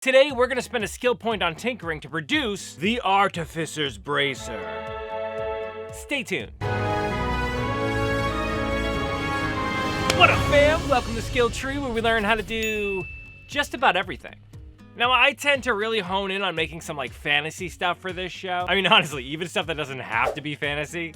Today, we're gonna spend a skill point on tinkering to produce the Artificer's Bracer. Stay tuned. What up, fam? Welcome to Skill Tree, where we learn how to do just about everything. Now, I tend to really hone in on making some fantasy stuff for this show. I mean, honestly, even stuff that doesn't have to be fantasy.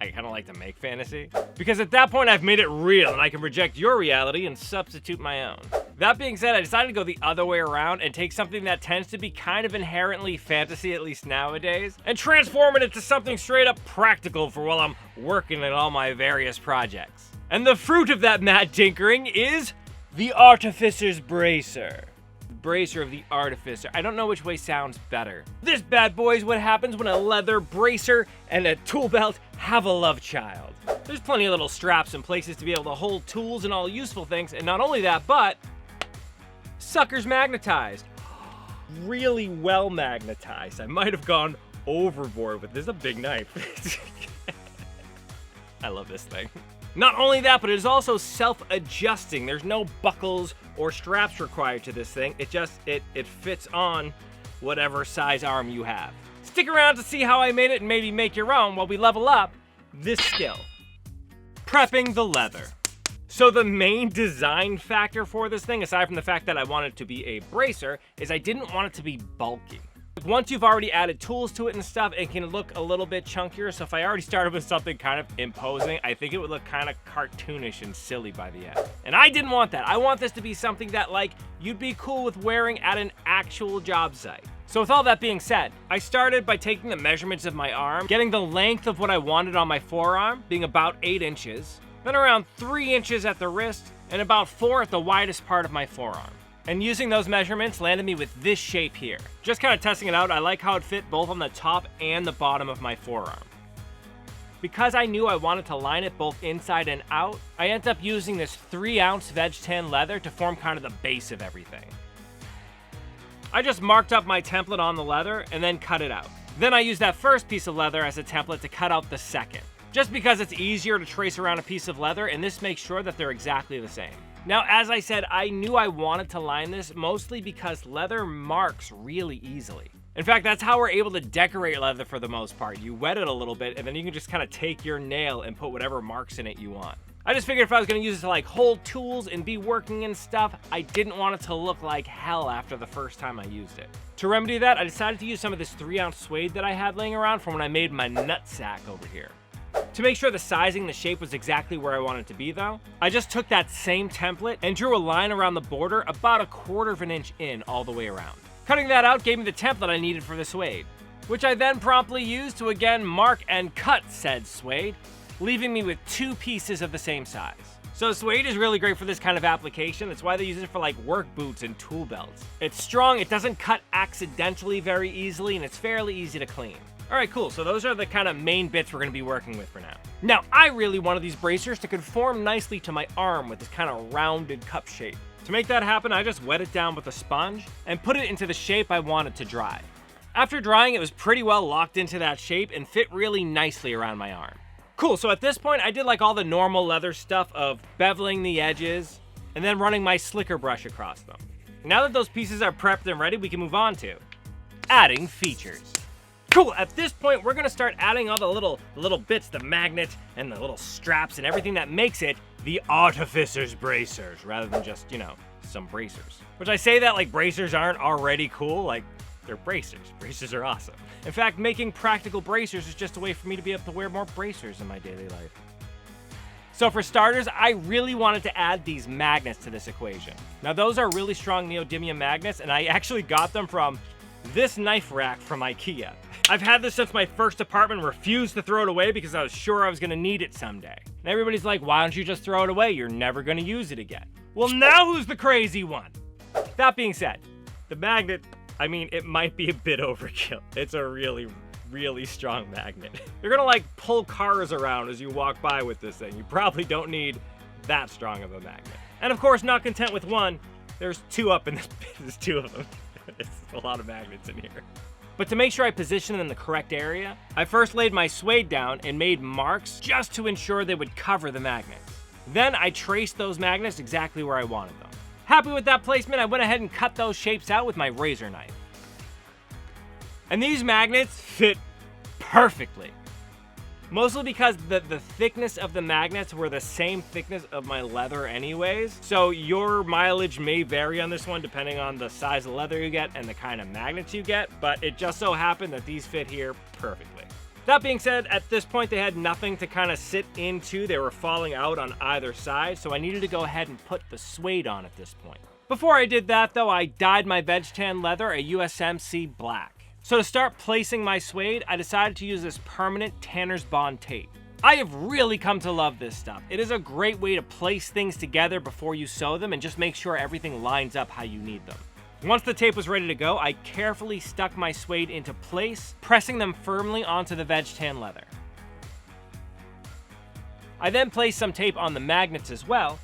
I kind of like to make fantasy. Because at that point, I've made it real, and I can reject your reality and substitute my own. That being said, I decided to go the other way around and take something that tends to be kind of inherently fantasy, at least nowadays, and transform it into something straight up practical for while I'm working on all my various projects. And the fruit of that mad tinkering is the Artificer's Bracer. Bracer of the Artificer. I don't know which way sounds better. This bad boy is what happens when a leather bracer and a tool belt have a love child. There's plenty of little straps and places to be able to hold tools and all useful things, and not only that, but sucker's magnetized. Really well magnetized. I might have gone overboard with this. This is a big knife. I love this thing. Not only that, but it is also self-adjusting. There's no buckles or straps required to this thing. It fits on whatever size arm you have. Stick around to see how I made it and maybe make your own while we level up this skill. Prepping the leather. So the main design factor for this thing, aside from the fact that I want it to be a bracer, is I didn't want it to be bulky. Once you've already added tools to it and stuff, it can look a little bit chunkier. So if I already started with something kind of imposing, I think it would look kind of cartoonish and silly by the end. And I didn't want that. I want this to be something that you'd be cool with wearing at an actual job site. So with all that being said, I started by taking the measurements of my arm, getting the length of what I wanted on my forearm, being about 8 inches, then around 3 inches at the wrist, and about 4 at the widest part of my forearm. And using those measurements landed me with this shape here. Just kind of testing it out, I like how it fit both on the top and the bottom of my forearm. Because I knew I wanted to line it both inside and out, I ended up using this 3-ounce veg tan leather to form kind of the base of everything. I just marked up my template on the leather and then cut it out. Then I used that first piece of leather as a template to cut out the second. Just because it's easier to trace around a piece of leather, and this makes sure that they're exactly the same. Now, as I said, I knew I wanted to line this mostly because leather marks really easily. In fact, that's how we're able to decorate leather for the most part. You wet it a little bit, and then you can just kind of take your nail and put whatever marks in it you want. I just figured if I was going to use it to hold tools and be working and stuff, I didn't want it to look like hell after the first time I used it. To remedy that, I decided to use some of this 3-ounce suede that I had laying around from when I made my nutsack over here. To make sure the sizing and the shape was exactly where I wanted it to be though, I just took that same template and drew a line around the border about 1/4 of an inch in all the way around. Cutting that out gave me the template I needed for the suede, which I then promptly used to again mark and cut said suede, leaving me with 2 pieces of the same size. So suede is really great for this kind of application. That's why they use it for work boots and tool belts. It's strong, it doesn't cut accidentally very easily, and it's fairly easy to clean. Alright, cool, so those are the kind of main bits we're going to be working with for now. Now, I really wanted these bracers to conform nicely to my arm with this kind of rounded cup shape. To make that happen, I just wet it down with a sponge and put it into the shape I wanted to dry. After drying, it was pretty well locked into that shape and fit really nicely around my arm. Cool, so at this point, I did all the normal leather stuff of beveling the edges and then running my slicker brush across them. Now that those pieces are prepped and ready, we can move on to adding features. Cool, at this point, we're gonna start adding all the little bits, the magnet and the little straps and everything that makes it the Artificer's Bracers, rather than just, some bracers. Which I say that bracers aren't already cool, they're bracers. Bracers are awesome. In fact, making practical bracers is just a way for me to be able to wear more bracers in my daily life. So for starters, I really wanted to add these magnets to this equation. Now those are really strong neodymium magnets, and I actually got them from this knife rack from IKEA. I've had this since my first apartment, refused to throw it away because I was sure I was gonna need it someday. And everybody's like, why don't you just throw it away? You're never gonna use it again. Well, now who's the crazy one? That being said, the magnet, it might be a bit overkill. It's a really, really strong magnet. You're gonna pull cars around as you walk by with this thing. You probably don't need that strong of a magnet. And of course, not content with one, there's 2 up in this, there's 2 of them. It's a lot of magnets in here. But to make sure I position them in the correct area, I first laid my suede down and made marks just to ensure they would cover the magnets. Then I traced those magnets exactly where I wanted them. Happy with that placement, I went ahead and cut those shapes out with my razor knife. And these magnets fit perfectly. Mostly because the thickness of the magnets were the same thickness of my leather anyways. So your mileage may vary on this one depending on the size of leather you get and the kind of magnets you get, but it just so happened that these fit here perfectly. That being said, at this point they had nothing to kind of sit into. They were falling out on either side, so I needed to go ahead and put the suede on at this point. Before I did that though, I dyed my veg tan leather a USMC black. So to start placing my suede, I decided to use this permanent Tanner's Bond tape. I have really come to love this stuff. It is a great way to place things together before you sew them and just make sure everything lines up how you need them. Once the tape was ready to go, I carefully stuck my suede into place, pressing them firmly onto the veg tan leather. I then placed some tape on the magnets as well,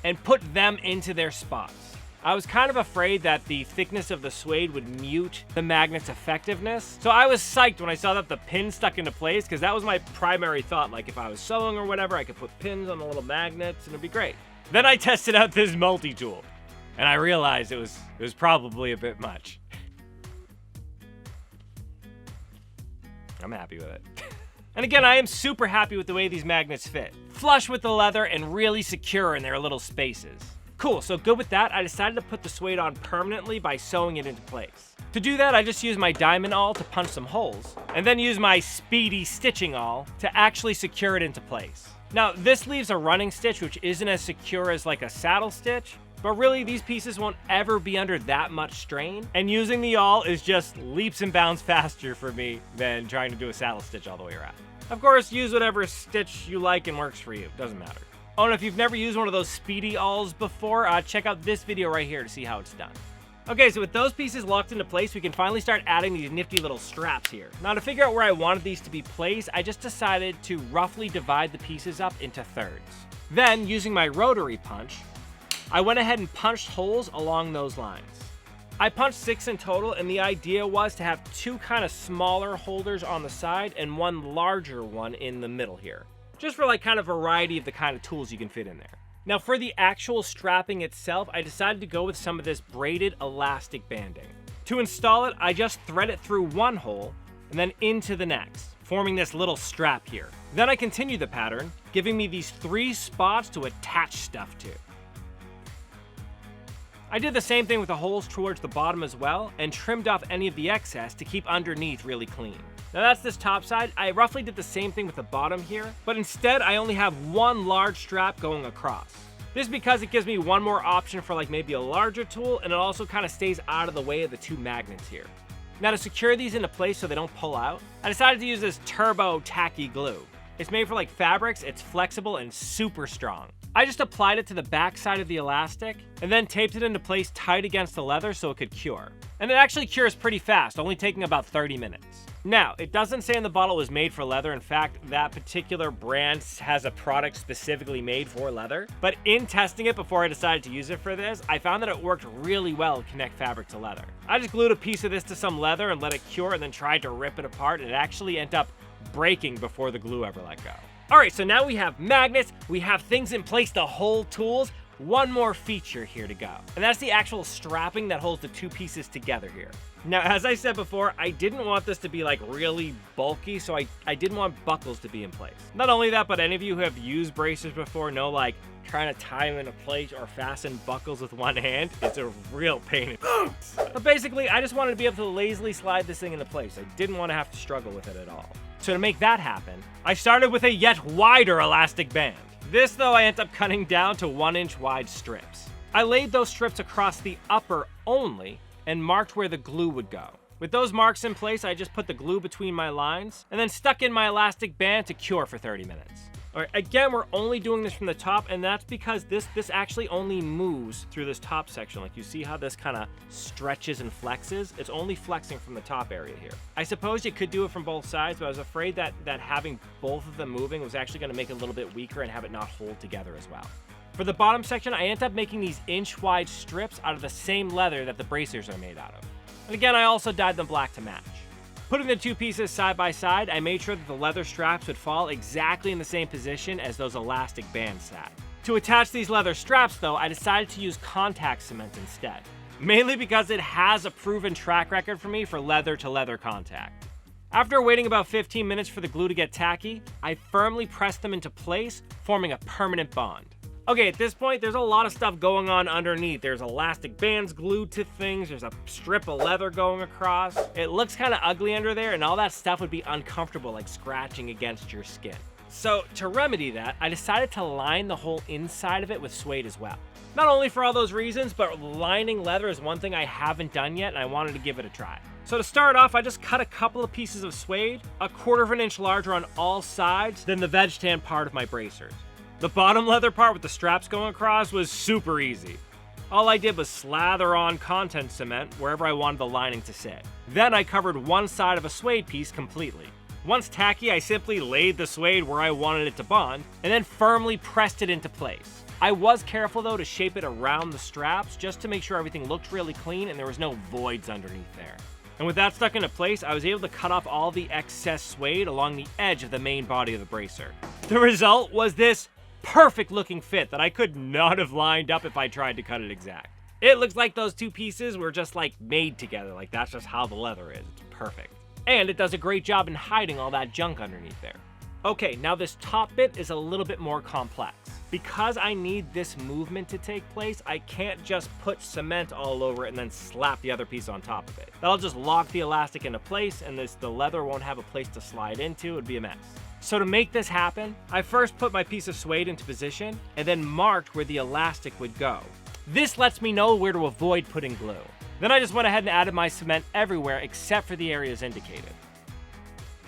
and put them into their spots. I was kind of afraid that the thickness of the suede would mute the magnet's effectiveness. So I was psyched when I saw that the pin stuck into place, because that was my primary thought. Like if I was sewing or whatever, I could put pins on the little magnets and it'd be great. Then I tested out this multi-tool and I realized it was probably a bit much. I'm happy with it. And again, I am super happy with the way these magnets fit. Flush with the leather and really secure in their little spaces. Cool, so good with that, I decided to put the suede on permanently by sewing it into place. To do that, I just used my diamond awl to punch some holes, and then used my speedy stitching awl to actually secure it into place. Now, this leaves a running stitch which isn't as secure as like a saddle stitch, but really these pieces won't ever be under that much strain, and using the awl is just leaps and bounds faster for me than trying to do a saddle stitch all the way around. Of course, use whatever stitch you like and works for you, doesn't matter. Oh, and if you've never used one of those speedy awls before, check out this video right here to see how it's done. Okay, so with those pieces locked into place, we can finally start adding these nifty little straps here. Now to figure out where I wanted these to be placed, I just decided to roughly divide the pieces up into thirds. Then, using my rotary punch, I went ahead and punched holes along those lines. I punched 6 in total, and the idea was to have 2 kind of smaller holders on the side and 1 larger one in the middle here. Just for like kind of variety of the kind of tools you can fit in there. Now for the actual strapping itself, I decided to go with some of this braided elastic banding. To install it, I just thread it through one hole and then into the next, forming this little strap here. Then I continue the pattern, giving me these 3 spots to attach stuff to. I did the same thing with the holes towards the bottom as well, and trimmed off any of the excess to keep underneath really clean. Now that's this top side. I roughly did the same thing with the bottom here, but instead I only have 1 large strap going across. This is because it gives me 1 more option for like maybe a larger tool, and it also kind of stays out of the way of the 2 magnets here. Now to secure these into place so they don't pull out, I decided to use this turbo tacky glue. It's made for like fabrics, it's flexible and super strong. I just applied it to the back side of the elastic and then taped it into place tight against the leather so it could cure. And it actually cures pretty fast, only taking about 30 minutes. Now, it doesn't say in the bottle it was made for leather. In fact, that particular brand has a product specifically made for leather. But in testing it before I decided to use it for this, I found that it worked really well to connect fabric to leather. I just glued a piece of this to some leather and let it cure and then tried to rip it apart, and it actually ended up breaking before the glue ever let go. Alright, so now we have magnets, we have things in place to hold tools. One more feature here to go, and that's the actual strapping that holds the 2 pieces together here. Now, as I said before, I didn't want this to be like really bulky, so I didn't want buckles to be in place. Not only that, but any of you who have used bracers before know like trying to tie them into place or fasten buckles with one hand, it's a real pain in the ass. But basically, I just wanted to be able to lazily slide this thing into place. I didn't want to have to struggle with it at all. So to make that happen, I started with a yet wider elastic band. This, though, I ended up cutting down to 1-inch wide strips. I laid those strips across the upper only and marked where the glue would go. With those marks in place, I just put the glue between my lines and then stuck in my elastic band to cure for 30 minutes. All right, again, we're only doing this from the top, and that's because this actually only moves through this top section. Like, you see how this kind of stretches and flexes? It's only flexing from the top area here. I suppose you could do it from both sides, but I was afraid that having both of them moving was actually going to make it a little bit weaker and have it not hold together as well. For the bottom section, I ended up making these inch-wide strips out of the same leather that the bracers are made out of. And again, I also dyed them black to match. Putting the 2 pieces side by side, I made sure that the leather straps would fall exactly in the same position as those elastic bands sat. To attach these leather straps though, I decided to use contact cement instead. Mainly because it has a proven track record for me for leather to leather contact. After waiting about 15 minutes for the glue to get tacky, I firmly pressed them into place, forming a permanent bond. Okay, at this point, there's a lot of stuff going on underneath. There's elastic bands glued to things, there's a strip of leather going across. It looks kind of ugly under there, and all that stuff would be uncomfortable, like scratching against your skin. So to remedy that, I decided to line the whole inside of it with suede as well. Not only for all those reasons, but lining leather is one thing I haven't done yet, and I wanted to give it a try. So to start off, I just cut a couple of pieces of suede, 1/4 of an inch larger on all sides than the veg stand part of my bracers. The bottom leather part with the straps going across was super easy. All I did was slather on content cement wherever I wanted the lining to sit. Then I covered one side of a suede piece completely. Once tacky, I simply laid the suede where I wanted it to bond, and then firmly pressed it into place. I was careful though to shape it around the straps just to make sure everything looked really clean and there was no voids underneath there. And with that stuck into place, I was able to cut off all the excess suede along the edge of the main body of the bracer. The result was this perfect looking fit that I could not have lined up if I tried to cut it exact. It looks like those two pieces were just like made together, like that's just how the leather is. It's perfect. And it does a great job in hiding all that junk underneath there. Okay, now this top bit is a little bit more complex. Because I need this movement to take place, I can't just put cement all over it and then slap the other piece on top of it. That'll just lock the elastic into place and the leather won't have a place to slide into. It'd be a mess. So to make this happen, I first put my piece of suede into position and then marked where the elastic would go. This lets me know where to avoid putting glue. Then I just went ahead and added my cement everywhere except for the areas indicated.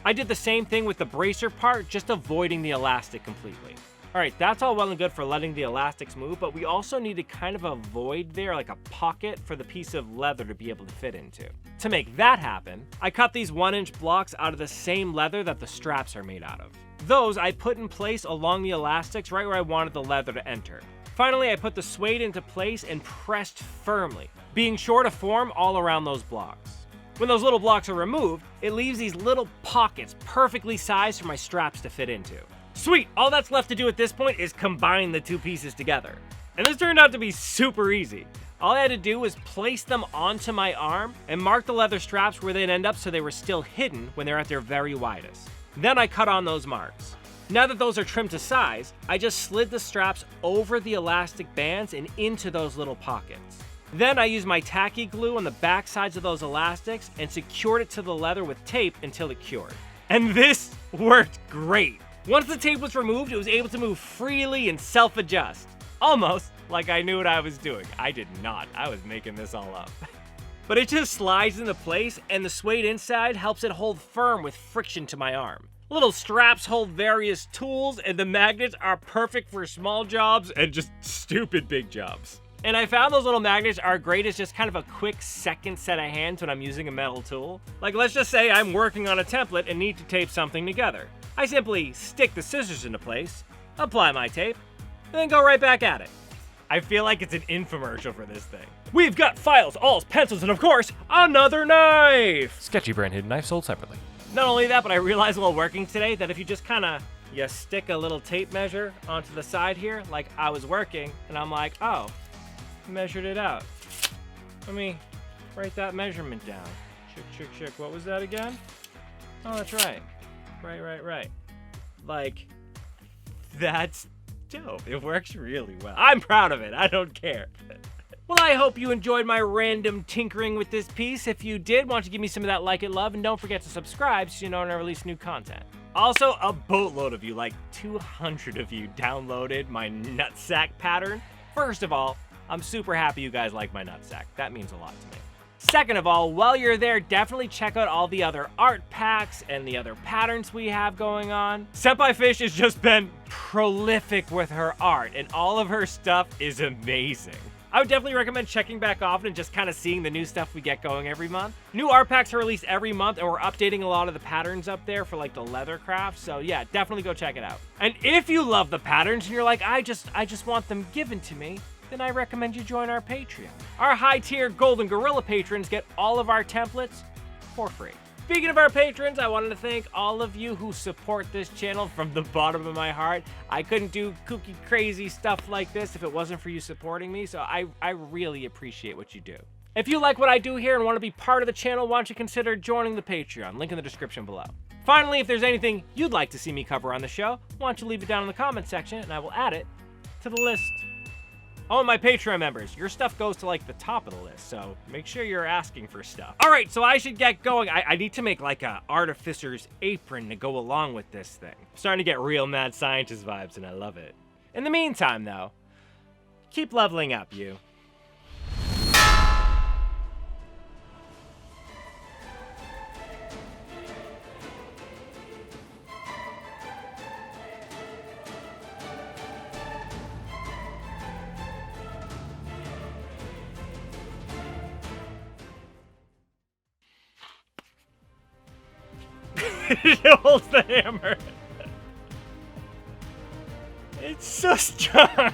I did the same thing with the bracer part, just avoiding the elastic completely. Alright, that's all well and good for letting the elastics move, but we also needed kind of a void there, like a pocket for the piece of leather to be able to fit into. To make that happen, I cut these 1-inch blocks out of the same leather that the straps are made out of. Those I put in place along the elastics right where I wanted the leather to enter. Finally, I put the suede into place and pressed firmly, being sure to form all around those blocks. When those little blocks are removed, it leaves these little pockets perfectly sized for my straps to fit into. Sweet, all that's left to do at this point is combine the two pieces together. And this turned out to be super easy. All I had to do was place them onto my arm and mark the leather straps where they'd end up so they were still hidden when they're at their very widest. Then I cut on those marks. Now that those are trimmed to size, I just slid the straps over the elastic bands and into those little pockets. Then I used my tacky glue on the back sides of those elastics and secured it to the leather with tape until it cured. And this worked great. Once the tape was removed, it was able to move freely and self-adjust. Almost like I knew what I was doing. I did not. I was making this all up. But it just slides into place, and the suede inside helps it hold firm with friction to my arm. Little straps hold various tools, and the magnets are perfect for small jobs and just stupid big jobs. And I found those little magnets are great as just kind of a quick second set of hands when I'm using a metal tool. Like let's just say I'm working on a template and need to tape something together. I simply stick the scissors into place, apply my tape, and then go right back at it. I feel like it's an infomercial for this thing. We've got files, awls, pencils, and of course, another knife! Sketchy brand hidden knife sold separately. Not only that, but I realized while working today that if you just you stick a little tape measure onto the side here, like I was working, and I'm like, oh, measured it out. Let me write that measurement down. Check. What was that again? Oh, that's right. Right. Like, that's dope. It works really well. I'm proud of it. I don't care. Well, I hope you enjoyed my random tinkering with this piece. If you did, why don't you give me some of that like and love, and don't forget to subscribe so you know when I release new content. Also, a boatload of you, like 200 of you, downloaded my nutsack pattern. First of all, I'm super happy you guys like my nutsack. That means a lot to me. Second of all, while you're there, definitely check out all the other art packs and the other patterns we have going on. Senpai Fish has just been prolific with her art, and all of her stuff is amazing. I would definitely recommend checking back often and just kind of seeing the new stuff we get going every month. New art packs are released every month, and we're updating a lot of the patterns up there for like the leather craft. So yeah, definitely go check it out. And if you love the patterns and you're like, I just want them given to me, then I recommend you join our Patreon. Our high-tier Golden Gorilla patrons get all of our templates for free. Speaking of our patrons, I wanted to thank all of you who support this channel from the bottom of my heart. I couldn't do kooky, crazy stuff like this if it wasn't for you supporting me, so I really appreciate what you do. If you like what I do here and want to be part of the channel, why don't you consider joining the Patreon? Link in the description below. Finally, if there's anything you'd like to see me cover on the show, why don't you leave it down in the comment section and I will add it to the list. Oh, and my Patreon members, your stuff goes to like the top of the list, so make sure you're asking for stuff. All right, so I should get going. I need to make like a Artificer's apron to go along with this thing. I'm starting to get real mad scientist vibes and I love it. In the meantime though, keep leveling up, you. It holds the hammer. It's so strong.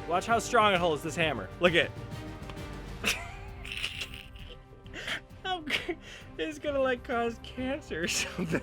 Watch how strong it holds this hammer. Look at it. It's gonna like cause cancer or something.